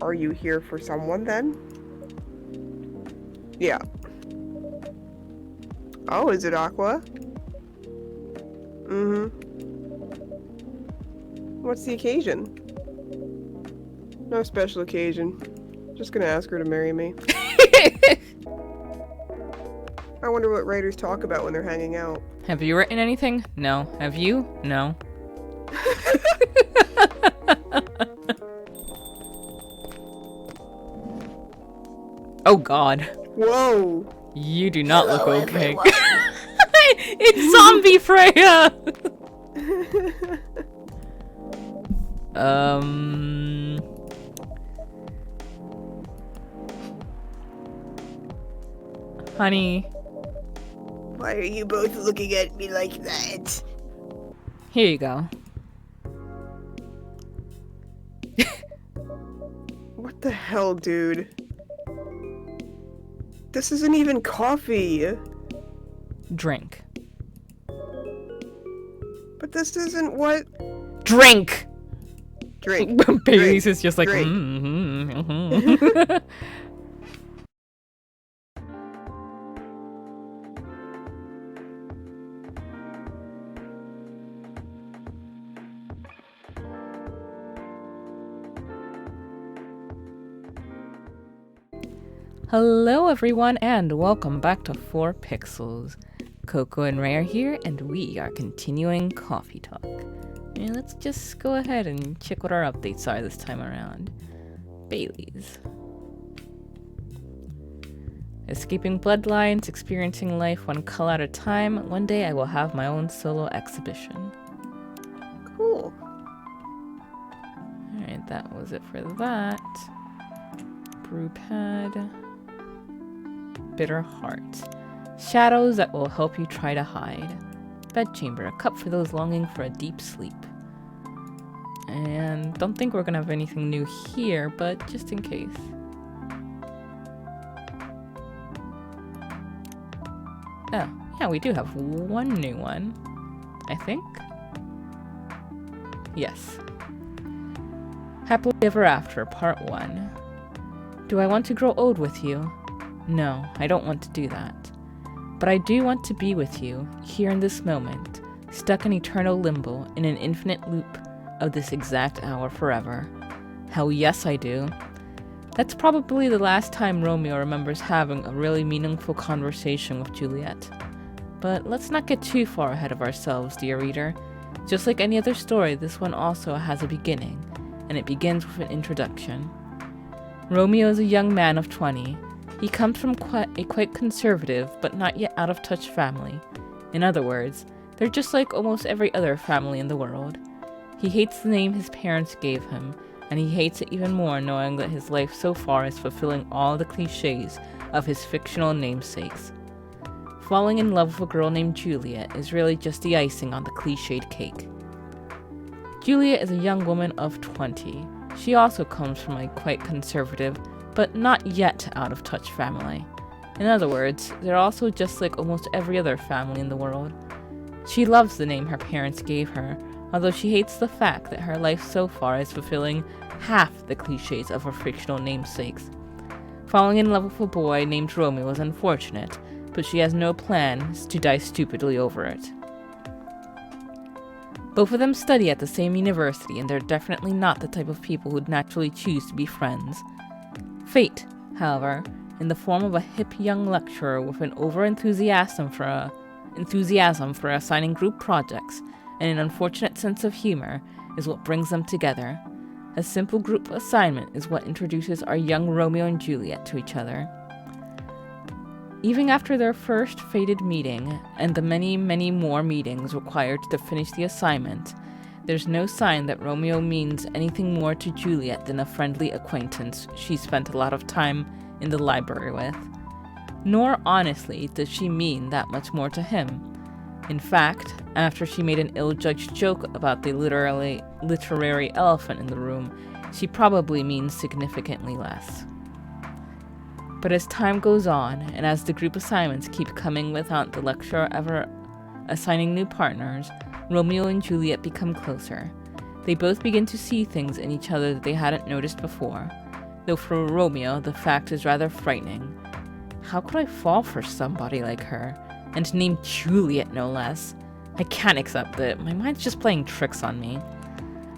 Are you here for someone then? Yeah. Oh, is it Aqua? Mm-hmm. What's the occasion? No special occasion. Just gonna ask her to marry me. I wonder what writers talk about when they're hanging out. Have you written anything? No. Have you? No. Oh god. Whoa! You do not Hello, look okay. everyone. It's zombie Freya! Honey. Why are you both looking at me like that? Here you go. What the hell, dude? This isn't even coffee! Drink. But this isn't what... Drink! Drink. Bailey's is just like, drink. Hello everyone and welcome back to 4 Pixels. Coco and Ray are here and we are continuing Coffee Talk. And let's just go ahead and check what our updates are this time around. Bailey's. Escaping bloodlines, experiencing life one color at a time. One day I will have my own solo exhibition. Cool. Alright, that was it for that. Brew pad. Bitter heart. Shadows that will help you try to hide. Bedchamber, a cup for those longing for a deep sleep. And don't think we're gonna have anything new here, but just in case. Oh, yeah, we do have one new one, I think. Yes. Happily Ever After, Part 1. Do I want to grow old with you? No, I don't want to do that. But I do want to be with you, here in this moment, stuck in eternal limbo, in an infinite loop of this exact hour forever. Hell yes, I do. That's probably the last time Romeo remembers having a really meaningful conversation with Juliet. But let's not get too far ahead of ourselves, dear reader. Just like any other story, this one also has a beginning, and it begins with an introduction. Romeo is a young man of 20. He comes from a quite conservative, but not yet out-of-touch family. In other words, they're just like almost every other family in the world. He hates the name his parents gave him, and he hates it even more knowing that his life so far is fulfilling all the cliches of his fictional namesakes. Falling in love with a girl named Juliet is really just the icing on the cliched cake. Juliet is a young woman of 20. She also comes from a quite conservative, but not yet out-of-touch family. In other words, they're also just like almost every other family in the world. She loves the name her parents gave her, although she hates the fact that her life so far is fulfilling half the cliches of her fictional namesakes. Falling in love with a boy named Romeo is unfortunate, but she has no plans to die stupidly over it. Both of them study at the same university, and they're definitely not the type of people who'd naturally choose to be friends. Fate, however, in the form of a hip young lecturer with an enthusiasm for assigning group projects and an unfortunate sense of humor, is what brings them together. A simple group assignment is what introduces our young Romeo and Juliet to each other. Even after their first fated meeting, and the many, many more meetings required to finish the assignment, there's no sign that Romeo means anything more to Juliet than a friendly acquaintance she spent a lot of time in the library with. Nor, honestly, does she mean that much more to him. In fact, after she made an ill-judged joke about the literary elephant in the room, she probably means significantly less. But as time goes on, and as the group assignments keep coming without the lecturer ever assigning new partners, Romeo and Juliet become closer. They both begin to see things in each other that they hadn't noticed before. though for Romeo, the fact is rather frightening. How could I fall for somebody like her? And named Juliet, no less. I can't accept it. My mind's just playing tricks on me.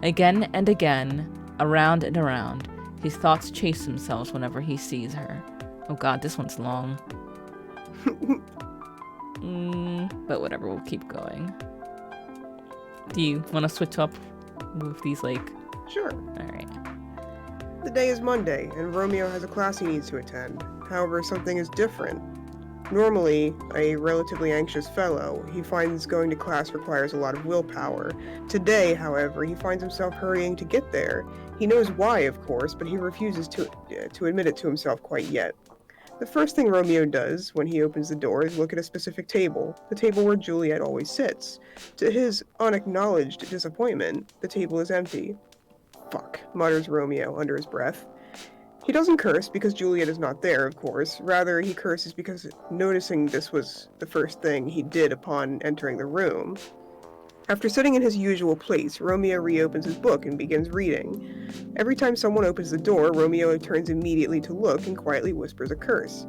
Again and again, around and around, his thoughts chase themselves whenever he sees her. Oh god, this one's long. But whatever, we'll keep going. Do you want to switch up with these, like... Sure. Alright. The day is Monday, and Romeo has a class he needs to attend. However, something is different. Normally, a relatively anxious fellow, he finds going to class requires a lot of willpower. Today, however, he finds himself hurrying to get there. He knows why, of course, but he refuses to admit it to himself quite yet. The first thing Romeo does when he opens the door is look at a specific table, the table where Juliet always sits. To his unacknowledged disappointment, the table is empty. Fuck, mutters Romeo under his breath. He doesn't curse because Juliet is not there, of course. Rather, he curses because noticing this was the first thing he did upon entering the room. After sitting in his usual place, Romeo reopens his book and begins reading. Every time someone opens the door, Romeo turns immediately to look and quietly whispers a curse.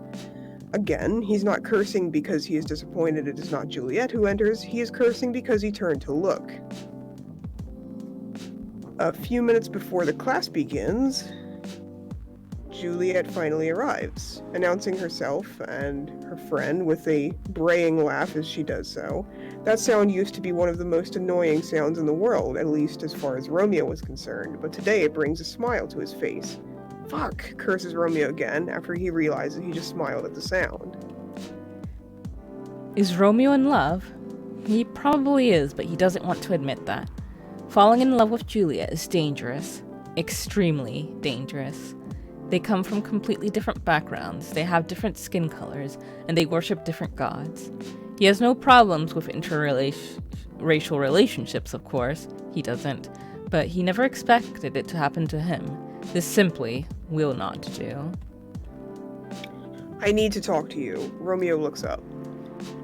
Again, he's not cursing because he is disappointed it is not Juliet who enters, he is cursing because he turned to look. A few minutes before the class begins, Juliet finally arrives, announcing herself and her friend with a braying laugh as she does so. That sound used to be one of the most annoying sounds in the world, at least as far as Romeo was concerned, but today it brings a smile to his face. Fuck, curses Romeo again after he realizes he just smiled at the sound. Is Romeo in love? He probably is, but he doesn't want to admit that. Falling in love with Juliet is dangerous. Extremely dangerous. They come from completely different backgrounds, they have different skin colors, and they worship different gods. He has no problems with interracial relationships, of course. He doesn't. But he never expected it to happen to him. This simply will not do. I need to talk to you. Romeo looks up.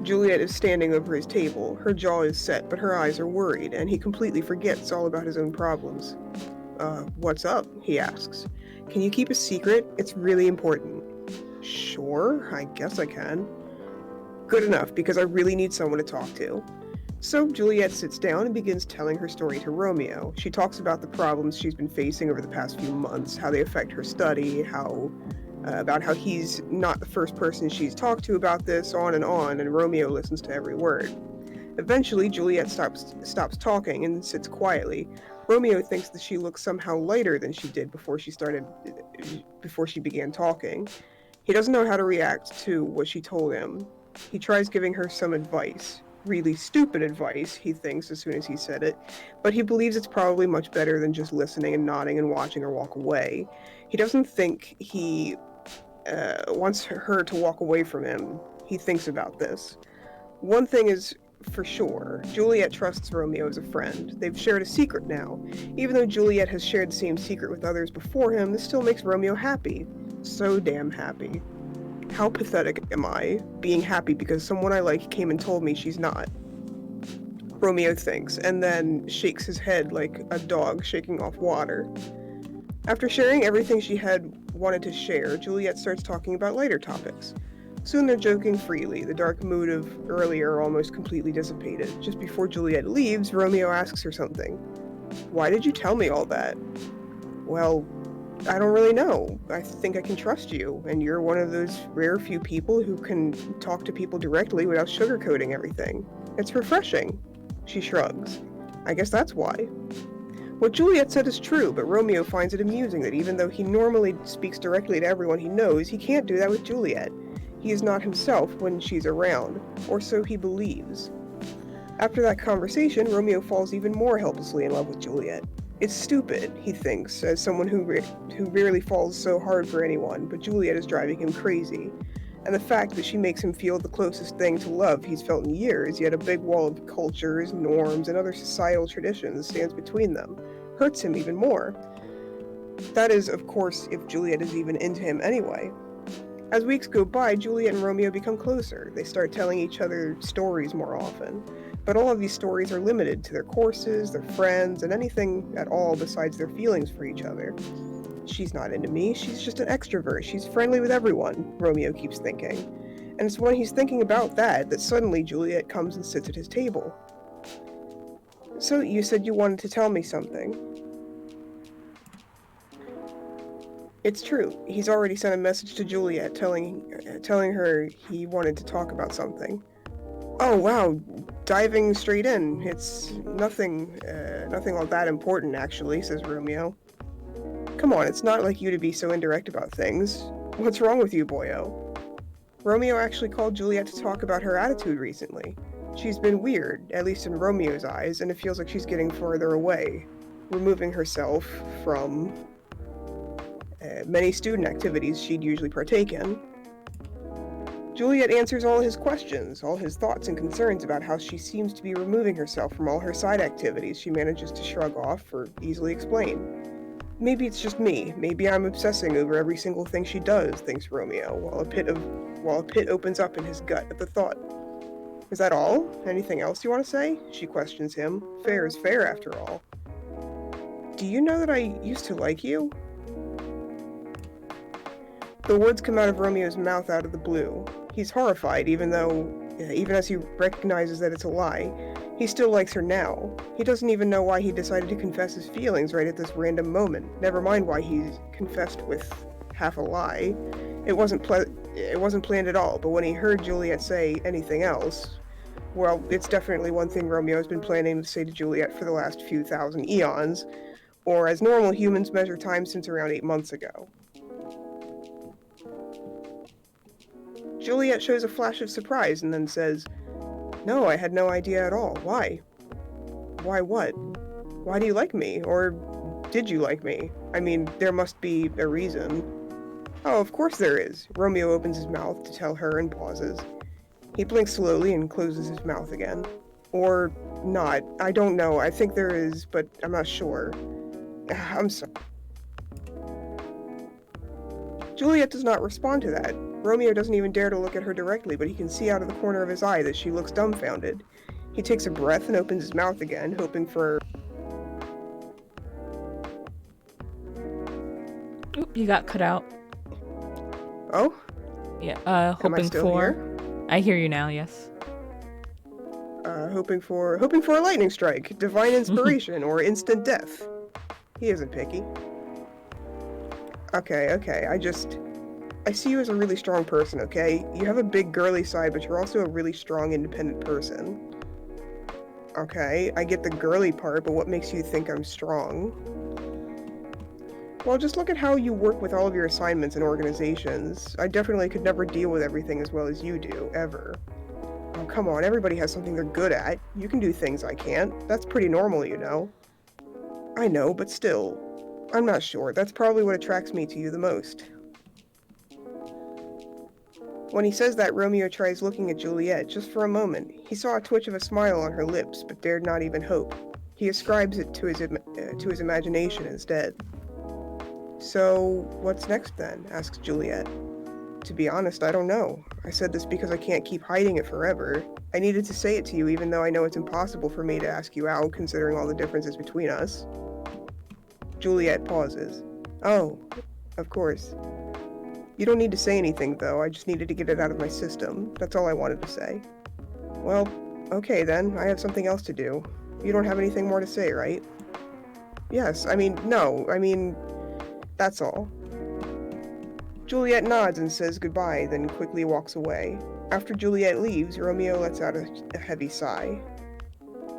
Juliet is standing over his table. Her jaw is set, but her eyes are worried, and he completely forgets all about his own problems. What's up? He asks. Can you keep a secret? It's really important. Sure, I guess I can. Good enough, because I really need someone to talk to. So Juliet sits down and begins telling her story to Romeo. She talks about the problems she's been facing over the past few months, how they affect her study, about how he's not the first person she's talked to about this, on, and Romeo listens to every word. Eventually, Juliet stops talking and sits quietly. Romeo thinks that she looks somehow lighter than she did before she began talking. He doesn't know how to react to what she told him. He tries giving her some advice. Really stupid advice, he thinks as soon as he said it, but he believes it's probably much better than just listening and nodding and watching her walk away. He doesn't think he wants her to walk away from him. He thinks about this. One thing is for sure, Juliet trusts Romeo as a friend. They've shared a secret now. Even though Juliet has shared the same secret with others before him, this still makes Romeo happy. So damn happy. How pathetic am I, being happy because someone I like came and told me she's not? Romeo thinks, and then shakes his head like a dog shaking off water. After sharing everything she had wanted to share, Juliet starts talking about lighter topics. Soon they're joking freely, the dark mood of earlier almost completely dissipated. Just before Juliet leaves, Romeo asks her something. Why did you tell me all that? Well, I don't really know. I think I can trust you, and you're one of those rare few people who can talk to people directly without sugarcoating everything. It's refreshing. She shrugs. I guess that's why. What Juliet said is true, but Romeo finds it amusing that even though he normally speaks directly to everyone he knows, he can't do that with Juliet. He is not himself when she's around, or so he believes. After that conversation, Romeo falls even more helplessly in love with Juliet. It's stupid, he thinks, as someone who rarely falls so hard for anyone, but Juliet is driving him crazy. And the fact that she makes him feel the closest thing to love he's felt in years, yet a big wall of cultures, norms, and other societal traditions stands between them, hurts him even more. That is, of course, if Juliet is even into him anyway. As weeks go by, Juliet and Romeo become closer. They start telling each other stories more often. But all of these stories are limited to their courses, their friends, and anything at all besides their feelings for each other. She's not into me, she's just an extrovert, she's friendly with everyone, Romeo keeps thinking. And it's when he's thinking about that suddenly Juliet comes and sits at his table. So, you said you wanted to tell me something. It's true. He's already sent a message to Juliet telling her he wanted to talk about something. Oh wow, diving straight in. It's nothing all that important actually, says Romeo. Come on, it's not like you to be so indirect about things. What's wrong with you, boyo? Romeo actually called Juliet to talk about her attitude recently. She's been weird, at least in Romeo's eyes, and it feels like she's getting further away, removing herself from many student activities she'd usually partake in. Juliet answers all his questions, all his thoughts and concerns about how she seems to be removing herself from all her side activities she manages to shrug off or easily explain. Maybe it's just me. Maybe I'm obsessing over every single thing she does, thinks Romeo, while a pit opens up in his gut at the thought. Is that all? Anything else you want to say? She questions him. Fair is fair, after all. Do you know that I used to like you? The words come out of Romeo's mouth out of the blue. He's horrified, even as he recognizes that it's a lie. He still likes her now. He doesn't even know why he decided to confess his feelings right at this random moment. Never mind why he confessed with half a lie. It wasn't planned at all, but when he heard Juliet say anything else, well, it's definitely one thing Romeo's been planning to say to Juliet for the last few thousand eons, or as normal humans measure time since around 8 months ago. Juliet shows a flash of surprise and then says, No, I had no idea at all. Why? Why what? Why do you like me? Or did you like me? I mean, there must be a reason. Oh, of course there is. Romeo opens his mouth to tell her and pauses. He blinks slowly and closes his mouth again. Or not. I don't know. I think there is, but I'm not sure. I'm sorry. Juliet does not respond to that. Romeo doesn't even dare to look at her directly, but he can see out of the corner of his eye that she looks dumbfounded. He takes a breath and opens his mouth again, hoping for... Oop, you got cut out. Oh? Yeah, hoping Am I still for... here? I hear you now, yes. Hoping for a lightning strike, divine inspiration, or instant death. He isn't picky. Okay, I see you as a really strong person, okay? You have a big girly side, but you're also a really strong, independent person. Okay, I get the girly part, but what makes you think I'm strong? Well, just look at how you work with all of your assignments and organizations. I definitely could never deal with everything as well as you do, ever. Oh, come on, everybody has something they're good at. You can do things I can't. That's pretty normal, you know. I know, but still, I'm not sure. That's probably what attracts me to you the most. When he says that, Romeo tries looking at Juliet just for a moment. He saw a twitch of a smile on her lips, but dared not even hope. He ascribes it to his imagination instead. So, what's next then? Asks Juliet. To be honest, I don't know. I said this because I can't keep hiding it forever. I needed to say it to you even though I know it's impossible for me to ask you out, considering all the differences between us. Juliet pauses. Oh, of course. You don't need to say anything, though. I just needed to get it out of my system. That's all I wanted to say. Well, okay then. I have something else to do. You don't have anything more to say, right? Yes, no, that's all. Juliet nods and says goodbye, then quickly walks away. After Juliet leaves, Romeo lets out a heavy sigh.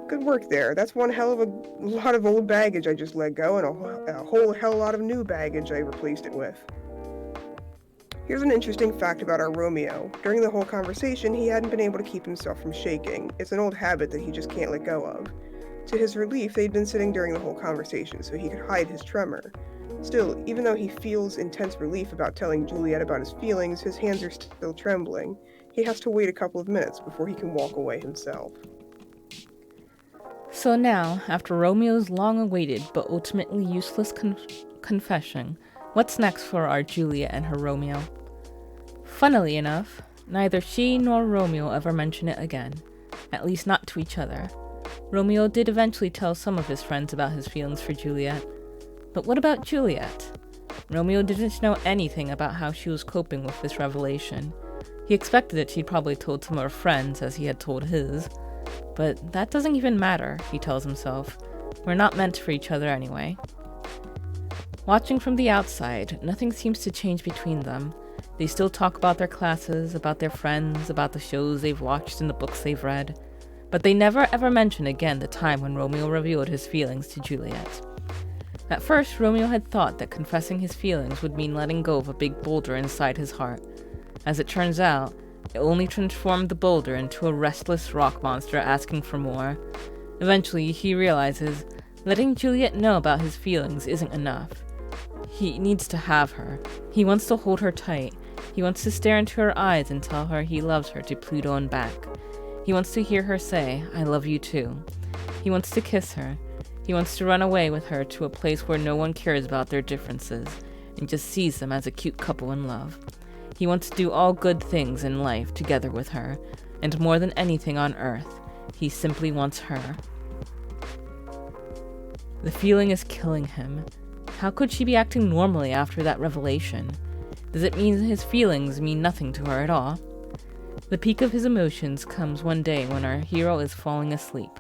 Good work there. That's one hell of a lot of old baggage I just let go, and a whole hell lot of new baggage I replaced it with. Here's an interesting fact about our Romeo. During the whole conversation, he hadn't been able to keep himself from shaking. It's an old habit that he just can't let go of. To his relief, they'd been sitting during the whole conversation, so he could hide his tremor. Still, even though he feels intense relief about telling Juliet about his feelings, his hands are still trembling. He has to wait a couple of minutes before he can walk away himself. So now, after Romeo's long-awaited but ultimately useless confession, what's next for our Juliet and her Romeo? Funnily enough, neither she nor Romeo ever mention it again, at least not to each other. Romeo did eventually tell some of his friends about his feelings for Juliet. But what about Juliet? Romeo didn't know anything about how she was coping with this revelation. He expected that she'd probably told some of her friends as he had told his. But that doesn't even matter, he tells himself. We're not meant for each other anyway. Watching from the outside, nothing seems to change between them. They still talk about their classes, about their friends, about the shows they've watched and the books they've read. But they never ever mention again the time when Romeo revealed his feelings to Juliet. At first, Romeo had thought that confessing his feelings would mean letting go of a big boulder inside his heart. As it turns out, it only transformed the boulder into a restless rock monster asking for more. Eventually, he realizes letting Juliet know about his feelings isn't enough. He needs to have her. He wants to hold her tight. He wants to stare into her eyes and tell her he loves her to Pluto and back. He wants to hear her say, "I love you too." He wants to kiss her. He wants to run away with her to a place where no one cares about their differences and just sees them as a cute couple in love. He wants to do all good things in life together with her, and more than anything on earth, he simply wants her. The feeling is killing him. How could she be acting normally after that revelation? Does it mean his feelings mean nothing to her at all? The peak of his emotions comes one day when our hero is falling asleep.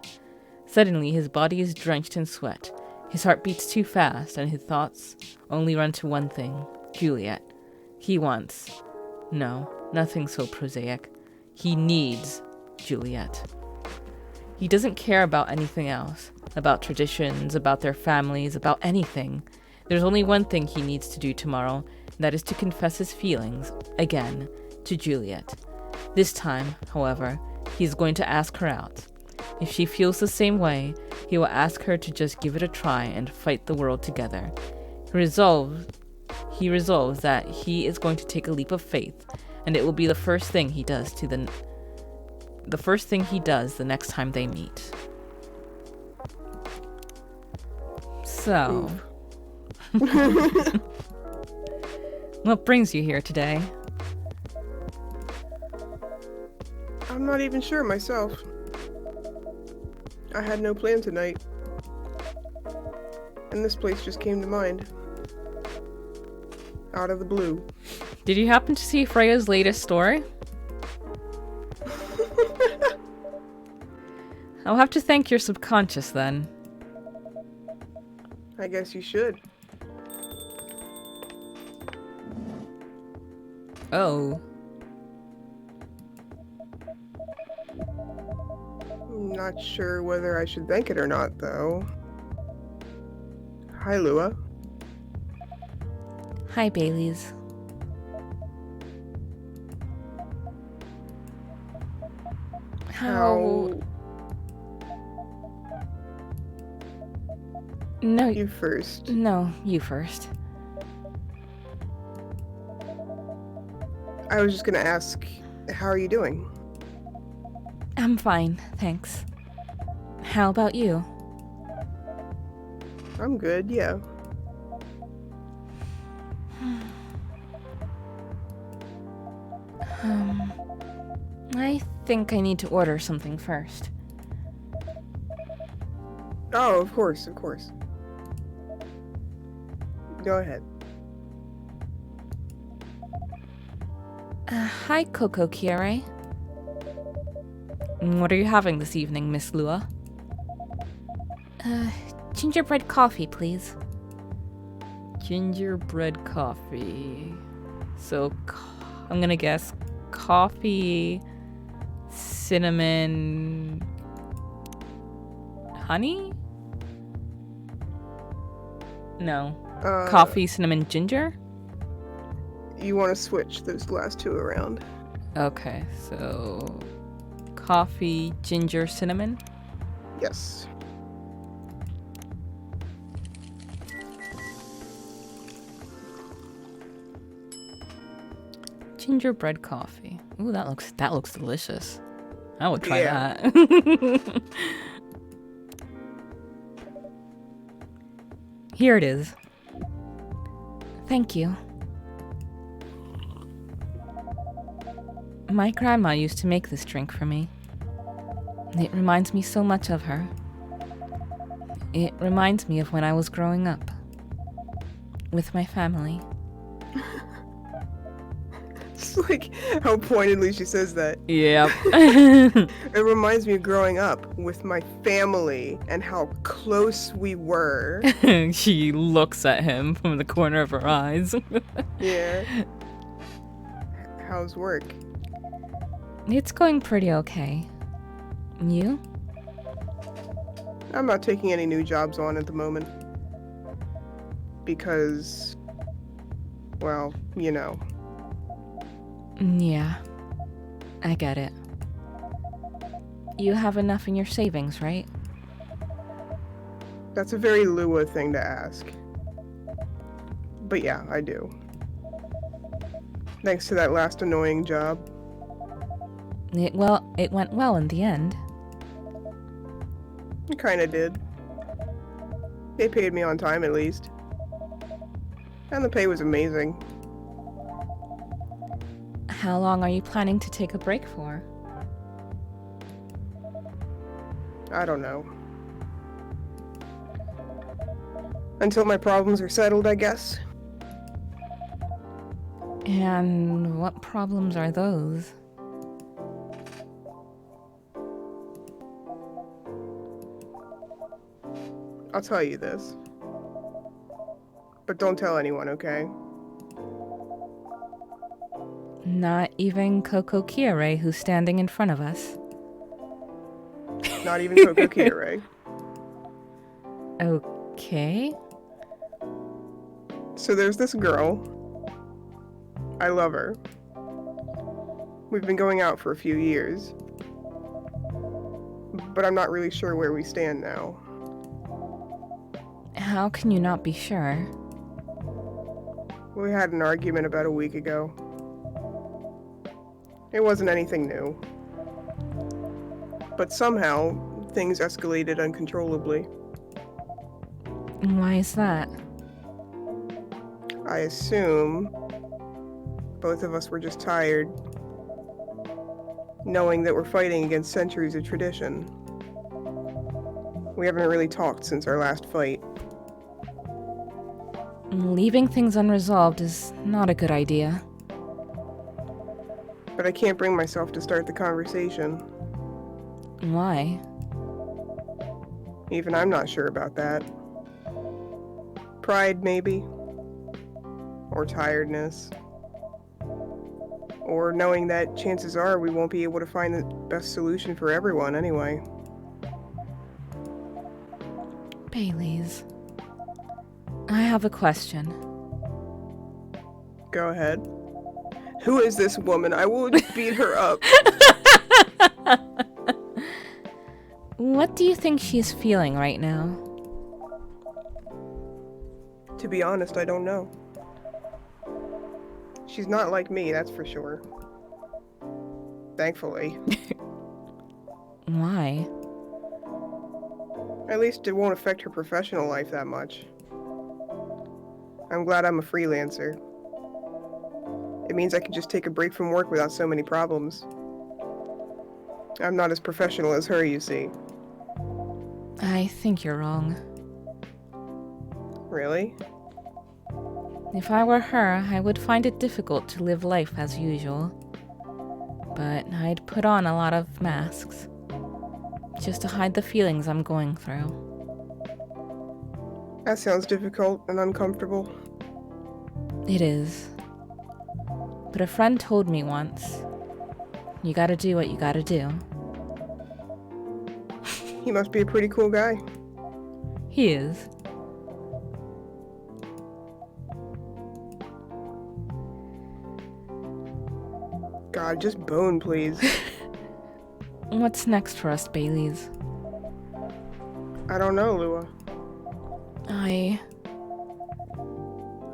Suddenly, his body is drenched in sweat. His heart beats too fast, and his thoughts only run to one thing: Juliet. He wants... No, nothing so prosaic. He needs Juliet. He doesn't care about anything else, about traditions, about their families, about anything. There's only one thing he needs to do tomorrow, and that is to confess his feelings, again, to Juliet. This time, however, he's going to ask her out. If she feels the same way, he will ask her to just give it a try and fight the world together. He resolves that he is going to take a leap of faith, and it will be the first thing he does the next time they meet. So, what brings you here today? I'm not even sure myself. I had no plan tonight. And this place just came to mind. Out of the blue. Did you happen to see Freya's latest story? I'll have to thank your subconscious then. I guess you should. Oh. I'm not sure whether I should thank it or not, though. Hi, Lua. Hi, Baileys. How... No, You first. No, you first. I was just gonna ask, how are you doing? I'm fine, thanks. How about you? I'm good, yeah. I think I need to order something first. Oh, of course, of course. Go ahead. Hi, Coco Kiere. What are you having this evening, Miss Lua? Gingerbread coffee, please. Gingerbread coffee. So, I'm gonna guess coffee, cinnamon, honey? No. Coffee, cinnamon, ginger? You want to switch those last two around. Okay, so coffee, ginger, cinnamon? Yes. Gingerbread coffee. Ooh, that looks delicious. I would try Yeah. that. Here it is. Thank you. My grandma used to make this drink for me. It reminds me so much of her. It reminds me of when I was growing up. With my family. It's like how pointedly she says that. Yep. It reminds me of growing up with my family and how close we were. She looks at him from the corner of her eyes. Yeah. How's work? It's going pretty okay. You? I'm not taking any new jobs on at the moment. Because, well, you know. Yeah. I get it. You have enough in your savings, right? That's a very Lua thing to ask. But yeah, I do. Thanks to that last annoying job. It went well in the end. It kinda did. They paid me on time at least. And the pay was amazing. How long are you planning to take a break for? I don't know. Until my problems are settled, I guess. And what problems are those? I'll tell you this. But don't tell anyone, okay? Not even Coco Kiare, who's standing in front of us. Not even Coco Kiare. Okay. So there's this girl. I love her. We've been going out for a few years. But I'm not really sure where we stand now. How can you not be sure? We had an argument about a week ago. It wasn't anything new. But somehow, things escalated uncontrollably. Why is that? I assume both of us were just tired, knowing that we're fighting against centuries of tradition. We haven't really talked since our last fight. Leaving things unresolved is not a good idea. But I can't bring myself to start the conversation. Why? Even I'm not sure about that. Pride, maybe. Or tiredness. Or knowing that chances are we won't be able to find the best solution for everyone anyway. Baileys. I have a question. Go ahead. Who is this woman? I will beat her up. What do you think she's feeling right now? To be honest, I don't know. She's not like me, that's for sure. Thankfully. Why? At least it won't affect her professional life that much. I'm glad I'm a freelancer. It means I can just take a break from work without so many problems. I'm not as professional as her, you see. I think you're wrong. Really? If I were her, I would find it difficult to live life as usual. But I'd put on a lot of masks, just to hide the feelings I'm going through. That sounds difficult and uncomfortable. It is. But a friend told me once, you gotta do what you gotta do. He must be a pretty cool guy. He is. God, just bone, please. What's next for us, Baileys? I don't know, Lua. I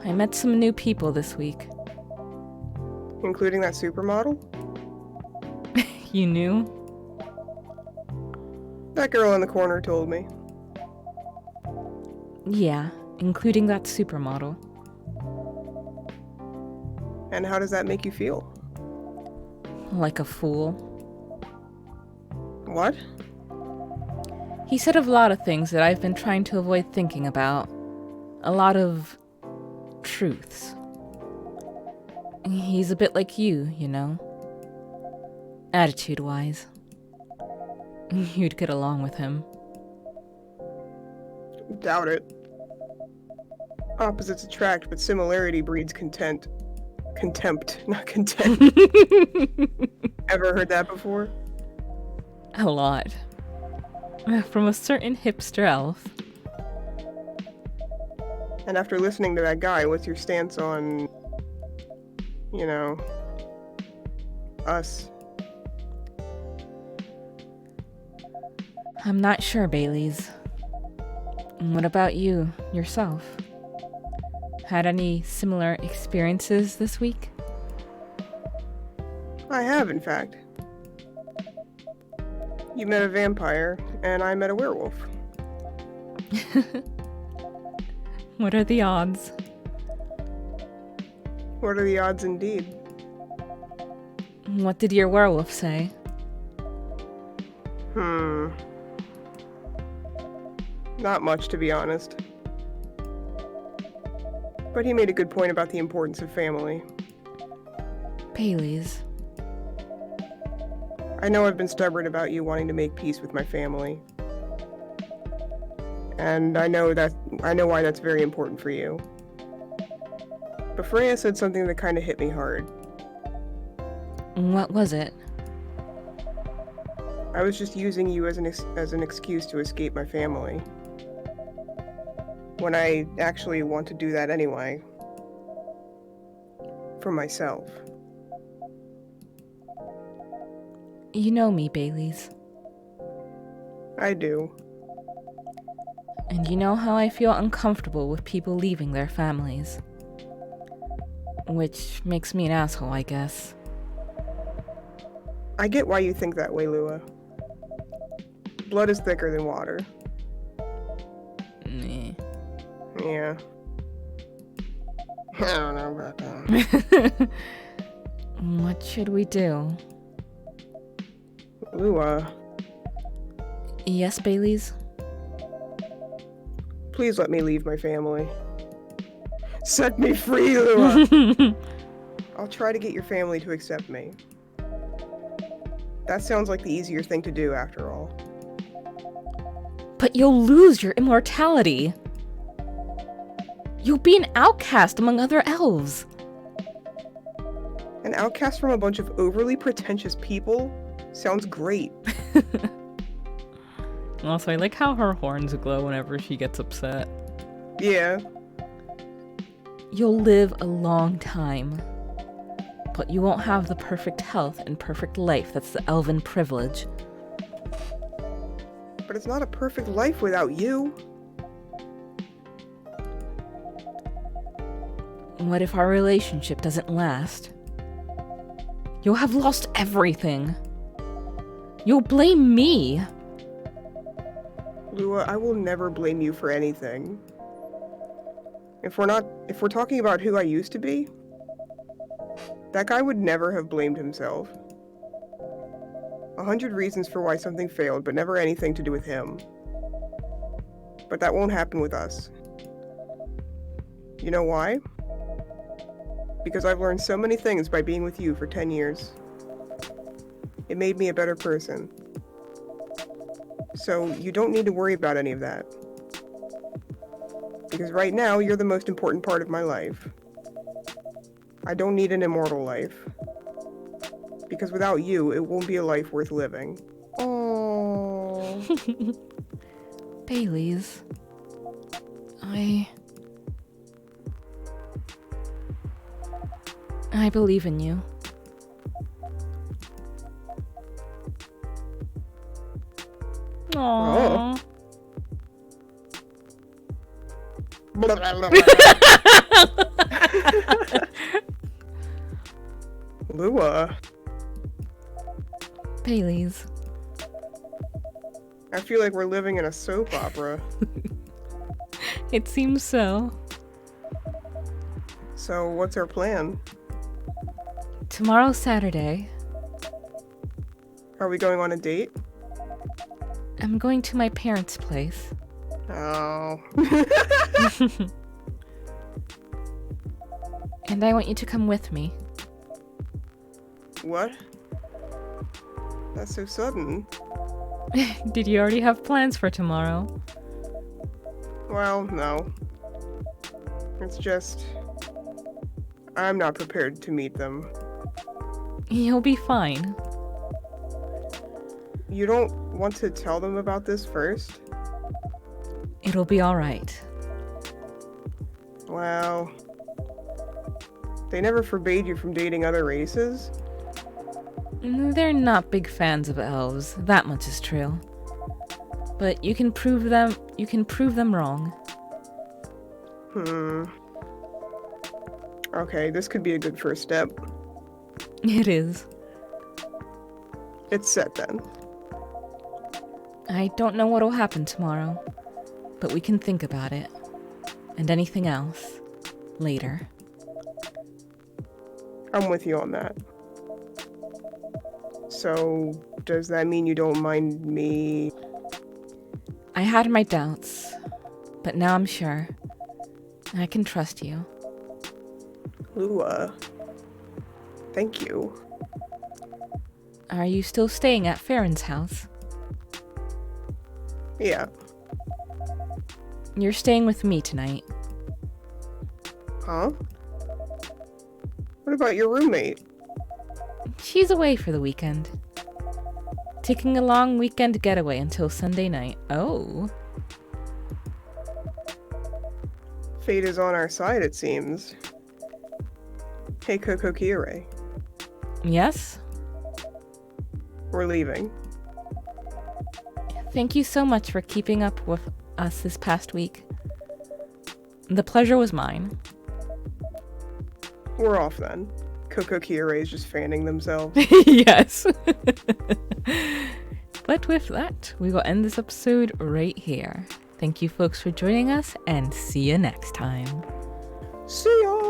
met some new people this week. Including that supermodel? You knew? That girl in the corner told me. Yeah, including that supermodel. And how does that make you feel? Like a fool. What? He said a lot of things that I've been trying to avoid thinking about. A lot of truths. He's a bit like you know? Attitude-wise. You'd get along with him. Doubt it. Opposites attract, but similarity breeds contempt. Contempt, not content. Ever heard that before? A lot. From a certain hipster elf. And after listening to that guy, what's your stance on, you know, us? I'm not sure, Baileys. What about you, yourself? Had any similar experiences this week? I have, in fact. You met a vampire, and I met a werewolf. What are the odds? What are the odds indeed? What did your werewolf say? Not much, to be honest. But he made a good point about the importance of family. Baileys. I know I've been stubborn about you wanting to make peace with my family. And I know why that's very important for you. But Freya said something that kind of hit me hard. What was it? I was just using you as an excuse to escape my family. When I actually want to do that anyway. For myself. You know me, Baileys. I do. And you know how I feel uncomfortable with people leaving their families. Which makes me an asshole, I guess. I get why you think that way, Lua. Blood is thicker than water. Meh. Yeah. I don't know about that. What should we do? Lua, Yes, Baileys? please let me leave my family. Set me free, Lua! I'll try to get your family to accept me. That sounds like the easier thing to do, after all. But you'll lose your immortality. You'll be an outcast among other elves. An outcast from a bunch of overly pretentious people? Sounds great. Also, I like how her horns glow whenever she gets upset. Yeah. You'll live a long time. But you won't have the perfect health and perfect life that's the elven privilege. But it's not a perfect life without you. What if our relationship doesn't last? You'll have lost everything. You'll blame me. Lua, I will never blame you for anything. If we're talking about who I used to be, that guy would never have blamed himself. 100 reasons for why something failed, but never anything to do with him. But that won't happen with us. You know why? Because I've learned so many things by being with you for 10 years. It made me a better person. So you don't need to worry about any of that. Because right now, you're the most important part of my life. I don't need an immortal life. Because without you, it won't be a life worth living. Oh. Baileys. I believe in you. Aww. Lua, Baileys. I feel like we're living in a soap opera. It seems so. So what's our plan? Tomorrow's Saturday. Are we going on a date? I'm going to my parents' place. Oh. And I want you to come with me. What? That's so sudden. Did you already have plans for tomorrow? Well, no. It's just... I'm not prepared to meet them. You'll be fine. You don't want to tell them about this first? It'll be alright. Well... They never forbade you from dating other races? They're not big fans of elves, that much is true. But you can prove them wrong. Okay, this could be a good first step. It is. It's set then. I don't know what'll happen tomorrow, but we can think about it. And anything else. Later. I'm with you on that. So, does that mean you don't mind me... I had my doubts, but now I'm sure. I can trust you. Lua. Thank you. Are you still staying at Farron's house? Yeah. You're staying with me tonight. Huh? What about your roommate? She's away for the weekend. Taking a long weekend getaway until Sunday night. Oh. Fate is on our side, it seems. Hey, Coco Kiere. Yes? We're leaving. Thank you so much for keeping up with us this past week. The pleasure was mine. We're off then. Coco Kiere is just fanning themselves. Yes. But with that, we will end this episode right here. Thank you folks for joining us, and see you next time. See ya!